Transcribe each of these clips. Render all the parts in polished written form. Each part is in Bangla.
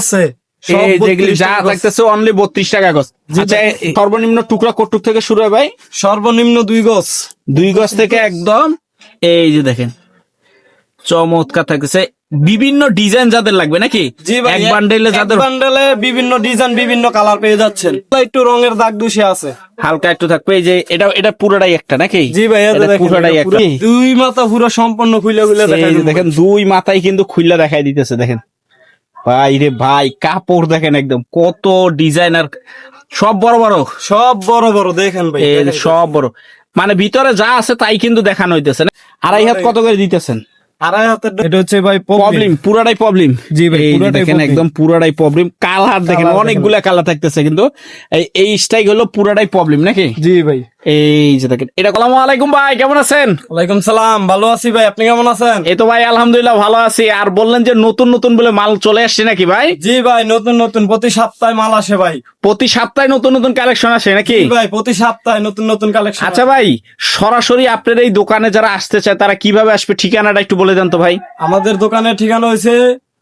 আছে এই যেগুলি যা থাকতেছে অনলি 32 টাকা গজ। আচ্ছা, সর্বনিম্ন টুকরা কটুক থেকে শুরু হয় ভাই? সর্বনিম্ন 2 গজ। 2 গজ থেকে একদম এই যে দেখেন চমৎকার থাকতেছে। বিভিন্ন ডিজাইন যাদের লাগবে নাকি? জি ভাই, এক বান্ডেলে যাদের বান্ডেলে বিভিন্ন ডিজাইন বিভিন্ন কালার পেয়ে যাচ্ছেন। একটু রঙের দাগ দূষে আছে, হালকা একটু থাকবে। এই যে এটা পুরোটাই একটা নাকি? জি ভাই, এটা পুরোটাই একটা। দুই মাথা পুরো সম্পূর্ণ খুলে এই যে দেখেন দুই মাথায় কিন্তু খুইলা দেখাই দিতেছে। দেখেন ভাই রে ভাই, কাপড় দেখেন একদম কত ডিজাইনার, সব বড় বড়, সব বড় বড় দেখেন ভাই, সব বড়। মানে ভিতরে যা আছে তাই কিন্তু দেখানো হইতেছে না। 2.5 হাত কত করে দিতেছেন? 2.5 হাতের এটা হচ্ছে ভাই প্রবলেম, পুরাটাই প্রবলেম। জি ভাই, দেখেন একদম পুরাটাই প্রবলেম। কালার দেখেন অনেকগুলা কালার থাকতেছে, কিন্তু এই স্টাইল হলো পুরাটাই প্রবলেম নাকি? জি ভাই। এই যে দেখেন এটা। আসসালামু আলাইকুম ভাই, কেমন আছেন? ওয়ালাইকুম সালাম, ভালো আছি ভাই, আপনি কেমন আছেন? এই তো ভাই আলহামদুলিল্লাহ ভালো আছি। আর বললেন যে নতুন নতুন বলে মাল চলে আসছে নাকি ভাই? জি ভাই, নতুন নতুন প্রতি সপ্তাহে মাল আসে ভাই। প্রতি সপ্তাহে নতুন নতুন কালেকশন আসে নাকি ভাই? প্রতি সপ্তাহে নতুন নতুন কালেকশন। আচ্ছা ভাই, সরাসরি আপনার এই দোকানে যারা আসতে চায় তারা কিভাবে আসবে, ঠিকানাটা একটু বলে দেন তো ভাই। আমাদের দোকানের ঠিকানা হয়েছে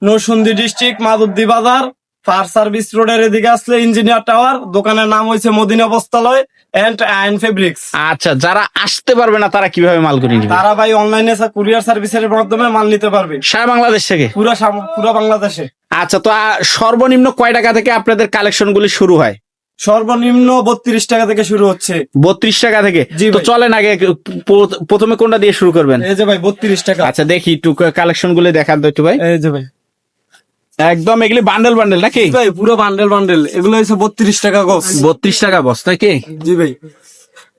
নরসিংদী ডিস্ট্রিক্ট মাধবদী বাজার, ফায়ার সার্ভিস রোডের এদিকে আসলে ইঞ্জিনিয়ার টাওয়ার। দোকানের নাম হয়েছে মদিনা বস্ত্রালয় এন্ড আয়ন ফেব্রিক্স। আচ্ছা, যারা আসতে পারবে না তারা কিভাবে মাল করে নিবে? তারা ভাই অনলাইনে কুরিয়ার সার্ভিসের মাধ্যমে মাল নিতে পারবে সারা বাংলাদেশ থেকে, পুরো বাংলাদেশে। আচ্ছা, তো সর্বনিম্ন কয় টাকা থেকে আপনাদের কালেকশন গুলি শুরু হয়? সর্বনিম্ন 32 টাকা থেকে শুরু হচ্ছে। 32 টাকা থেকে? জি তো ভাই। চলেন আগে প্রথমে কোনটা দিয়ে শুরু করবেন? এই যে ভাই 32 টাকা। আচ্ছা দেখি একটু কালেকশন গুলো দেখান তো একটু ভাই। এই যে ভাই একদম এগুলি বান্ডেল বান্ডেল নাকি ভাই? পুরো বান্ডেল বান্ডেল, এগুলো হচ্ছে 32 টাকা গজ। 32 টাকা বস নাকি? জি ভাই,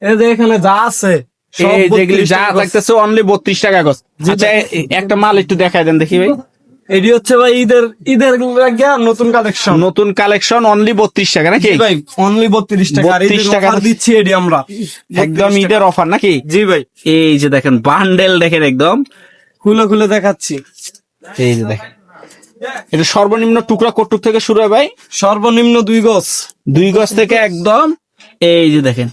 এই যে এখানে যা আছে এই যেগুলি যা থাকতেছে অনলি 32 টাকা গজ। আচ্ছা একটা মাল একটু দেখাই দেন দেখি ভাই। এটি হচ্ছে ভাই ঈদের নতুন কালেকশন। নতুন কালেকশন অনলি 32 টাকা নাকি ভাই? অনলি 32 টাকা। আর 32 টাকা দিচ্ছি এটি আমরা একদম ঈদের অফার নাকি? জি ভাই। এই যে দেখেন বান্ডেল দেখেন একদম খুলে খুলে দেখাচ্ছি। এই যে দেখেন এটা সর্বনিম্ন টুকরা কটুক থেকে শুরু হয় ভাই? সর্বনিম্ন 2 গজ। 2 গজ থেকে একদম এই যে দেখেন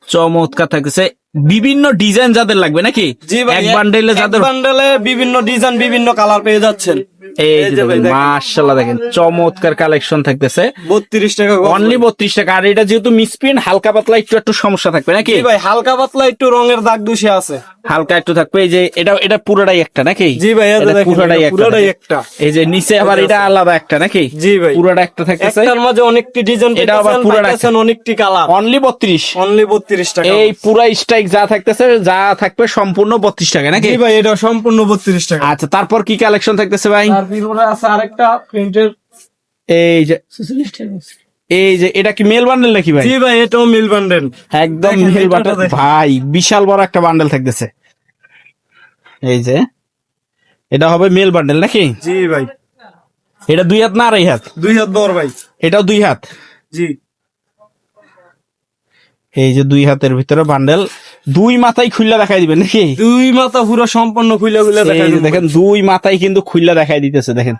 চমৎকার থাকতেছে। বিভিন্ন ডিজাইন যাদের লাগবে নাকি? জি ভাই, এক বান্ডেলে যাদের বান্ডেলে বিভিন্ন ডিজাইন বিভিন্ন কালার পেয়ে যাচ্ছেন। এই যে মাশাআল্লাহ দেখেন চমৎকার কালেকশন থাকতেছে। 32 টাকা অনলি 32 টাকা। আর এটা যেহেতু মিসপ্রিন্ট, হালকা পাতলা একটু সমস্যা থাকবে নাকি? ভাই, হালকা পাতলা একটু রঙের দাগ দূষে আছে, হালকা একটু থাকবে। এই যে এটা পুরোটাই একটা নাকি? জি ভাই, পুরোটাই একটা। এই যে নিচে আবার এটা আলাদা একটা নাকি? জি ভাই, পুরোটা একটা থাকতেছে। একটার মাঝে অনেকটি ডিজাইন, এটা আবার পুরোটা অনেকটি কালার। অনলি 32। অনলি 32 টাকা। এই পুরা স্ট্রাইক যা থাকতেছে যা থাকবে সম্পূর্ণ 32 টাকা নাকি? জি ভাই, এটা সম্পূর্ণ 32 টাকা। আচ্ছা, তারপর কি কালেকশন থাকতেছে ভাই? তারপরে আছে আরেকটা প্রিন্টের। এই যে এটা কি মেল বান্ডেল নাকি ভাই? জি ভাই, এটাও মিল বান্ডেল। একদম মেল বান্ডেল ভাই, বিশাল বড় একটা বান্ডেল থাকতেছে। এই যে এটা হবে মেল বান্ডেল নাকি? জি ভাই। এটা 2 হাত না 2.5 হাত? 2 হাত বড় ভাই। এটাও 2 হাত? জি। এই যে 2 হাতের ভিতরে বান্ডেল, 2 মাথায় খুললা দেখাই দিবেন নাকি? 2 মাথা পুরো সম্পূর্ণ খুলে খুলে দেখাই দিবেন। দেখেন 2 মাথায় কিন্তু খুললা দেখাই দিতেছে। দেখেন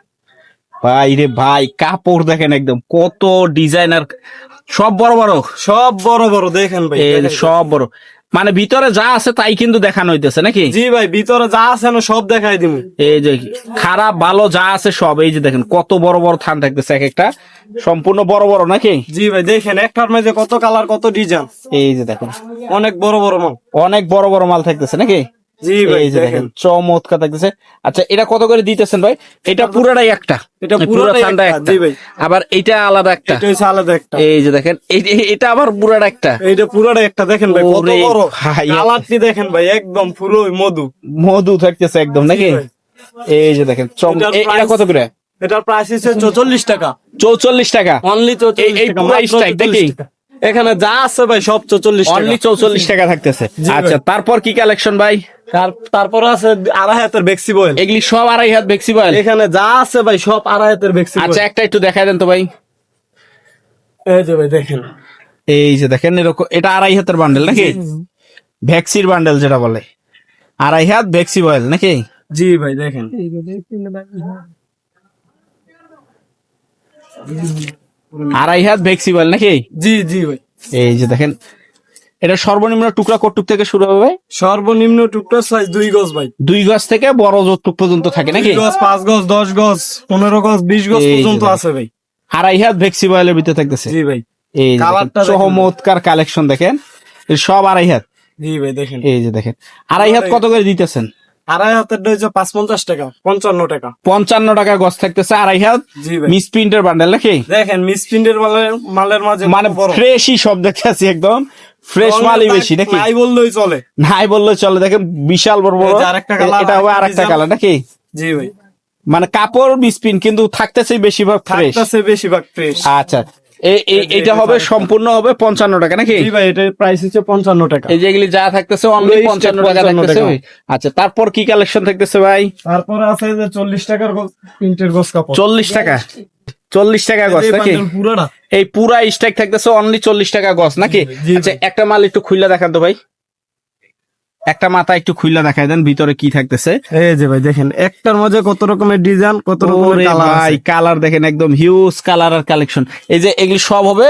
ভাই রে ভাই, কাপড় দেখেন একদম কত ডিজাইনার, সব বড় বড়, সব বড় বড় দেখেন ভাই, সব বড়। মানে ভিতরে যা আছে তাই কিন্তু দেখানো হইতেছে নাকি? জি ভাই, ভিতরে যা আছে না সব দেখাই দিমু। এই যে খারাপ ভালো যা আছে সব। এই যে দেখেন কত বড় বড় থান থাকতেছে, এক একটা সম্পূর্ণ বড় বড় নাকি? জি ভাই, দেখেন একটার মাঝে কত কালার কত ডিজাইন। এই যে দেখেন অনেক বড় বড় মাল, অনেক বড় বড় মাল থাকতেছে নাকি? জি ভাই, এই যে দেখেন চমৎকার থাকতেছে। আচ্ছা এটা কত করে দিতেছেন ভাই? এটা পুরাটাই একটা? এটা পুরোটাই একটা। জি ভাই, আবার এটা আলাদা একটা? এটা হচ্ছে আলাদা একটা। এই যে দেখেন এটা আবার পুরাটা একটা? এইটা পুরোটাই একটা। দেখেন ভাই কত ওরে বড় ভাই, কালারটি দেখেন ভাই, একদম পুরো মধু মধু থাকতেছে একদম নাকি? জি ভাই। এই যে দেখেন এটা কত করে? এটার প্রাইস হচ্ছে 44 টাকা। 44 টাকা অনলি 44 এই টাকা। পুরো মাত্র স্ট্রাইক 44 নাকি? টাকা। এখানে যা আছে ভাই সব 44 টাকা। অনলি 44 টাকা থাকতেছে। জি ভাই। আচ্ছা তারপর কি কালেকশন ভাই? তারপর আছে 2.5 হাতের বেক্সি বয়েল। এগুলি সব 2.5 হাত বেক্সি বয়েল? এখানে যা আছে ভাই সব 2.5 হাতের বেক্সি বয়েল। আচ্ছা একটা একটু দেখাই দেন তো ভাই। এই যে ভাই দেখেন, এই যে দেখেন এরকম, এটা 2.5 হাতের বান্ডেল নাকি? ভ্যাক্সির বান্ডেল যেটা বলে, 2.5 হাত ভ্যাক্সি বয়েল নাকি? জি ভাই দেখেন, 2.5 হাত ভ্যাক্সি বয়েল নাকি? জি জি ভাই। এই যে দেখেন এটা সর্বনিম্ন টুকরা কটুক থেকে শুরু হবে ভাই? সর্বনিম্ন টুকরা সাইজ 2 গজ ভাই। 2 গজ থেকে বড় যতটুক পর্যন্ত থাকে নাকি? 2 গজ, 5 গজ, 10 গজ, 15 গজ, 20 গজ এই যে পর্যন্ত ভাই। আছে ভাই। 2.5 হাত ভেক্সিবয়েলের ভিতরে থাকতেছে। জি ভাই। এই যে দেখেন, কালারটা দেখেন। চমৎকার কালেকশন দেখেন, এই সব 2.5 হাত। জি ভাই দেখেন। এই যে দেখেন 2.5 হাত কত করে দিতেছেন? 2.5 হাতের হচ্ছে 550 টাকা, 55 টাকা। 55 টাকা গজ থাকতেছে 2.5 হাত জি ভাই। মিস প্রিন্টের বান্ডেল নাকি? দেখেন মিস প্রিন্টের মালের মাঝে মানে কত বড়। ফ্রেশই সব দেখতেছি, একদম ফ্রেশ মালই বেশি নাকি? নাই বললেই চলে। নাই বললে চলে, দেখেন বিশাল বড় বড়। এই যে আরেকটা কালার, এটা হবে আরেকটা আরেকটা ডিজাইন। কালার নাকি? জি ভাই। মানে কাপড় মিসপ্রিন্ট কিন্তু থাকতেছে বেশিরভাগ ফ্রেশ। থাকতেছে বেশিরভাগ ফ্রেশ। আচ্ছা, এইটা হবে সম্পূর্ণ হবে 55 টাকা নাকি? জি ভাই, এটার প্রাইস হচ্ছে 55 টাকা। এই যে এগুলি যা থাকতেছে অনলি এই 55 টাকা 55 থাকতেছে টাকা। ভাই। আচ্ছা, তারপর কি কালেকশন থাকতেছে ভাই? তারপরে আছে যে 40 টাকার প্রিন্টের গজ কাপড়। 40 টাকা, 40 টাকা গজ এই নাকি? বান্ডেল পুরোটা। এই পুরা স্ট্যাক থাকতেছে অনলি 40 টাকা গজ নাকি? জি ভাই। আচ্ছা, একটা মাল একটু খুইলা দেখান তো ভাই, একটা মাথা একটু খুইলা দেখাই দেন ভিতরে কি থাকতেছে। এই যে ভাই দেখেন, একটার মধ্যে কত রকমের ডিজাইন, কত রকমের ওরে কালার ভাই, আছে। কালার দেখেন একদম হিউজ কালার আর কালেকশন। এই যে এগুলি সব হবে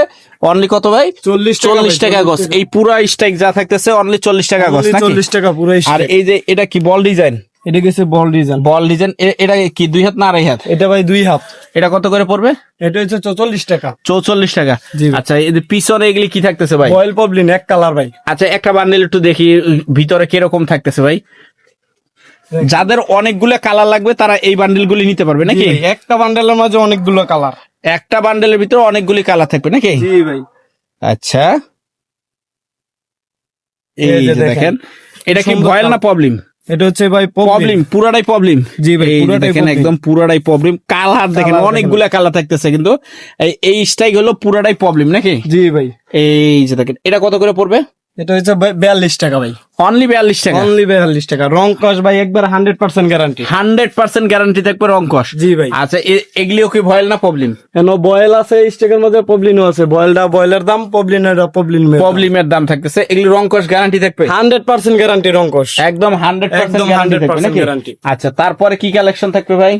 অনলি কত ভাই? 40 টাকা 40 টাকা গজ। এই পুরা স্ট্যাক যা থাকতেছে অনলি 40 টাকা গজ নাকি? 40 টাকা পুরো আর স্ট্যাক। এই যে এটা কি বল ডিজাইন? এটা গেছে বল ডিজাইন। বল ডিজাইন এটা কি 2 হাত না 2.5 হাত? এটা ভাই 2 হাত। এটা কত করে পড়বে? এটা হচ্ছে 44 টাকা। 44 টাকা। জি ভাই। আচ্ছা, এই যে পিছনে এগুলি কি থাকতেছে ভাই? বয়েল পবলিন এক কালার ভাই। আচ্ছা, একটা বান্ডেল একটু দেখি ভিতরে কিরকম থাকতেছে ভাই। যাদের অনেকগুলো কালার লাগবে তারা এই বান্ডেল গুলি নিতে পারবে নাকি? জি ভাই, একটা বান্ডেলের মাঝে অনেকগুলো কালার। একটা বান্ডেলের ভিতরে অনেকগুলি কালার থাকবে নাকি? জি ভাই। আচ্ছা, এই এই যে যে দেখেন, এটা কি সুন্দর ভয়েল না কালার। প্রবলেম? এটা হচ্ছে ভাই প্রবলেম, পবলিন। পুরাটাই প্রবলেম। জি ভাই, এই যে পুরাটাই দেখেন problem। একদম পুরাটাই প্রবলেম। কালার দেখেন কালার অনেকগুলা কালার থাকতেছে, কিন্তু এই স্টাইল হলো পুরাটাই প্রবলেম নাকি? জি ভাই। এই যে দেখেন, এটা কত করে পড়বে? এটা হচ্ছে 42 টাকা ভাই। অনলি 42 টাকা। অনলি 42 টাকা। রং কস ভাই একবার 100% গ্যারান্টি। 100% গ্যারান্টি থাকবে রংকশ। জি ভাই। আচ্ছা, এগুলিও কি ভয়েল না প্রবলেম? কেন বয়েল আছে, স্টেকের মধ্যে পবলিনও আছে। বয়েলটা বয়েলের দাম, পবলিনের পবলিন। প্রবলেমের দাম থাকতেছে, এগুলি রংকশ গ্যারান্টি থাকবে 100% গ্যারান্টি রং কস। একদম 100% একদম গ্যারান্টি থাকবে 100% নাকি? guarantee। আচ্ছা, তারপরে কি কালেকশন থাকবে ভাই?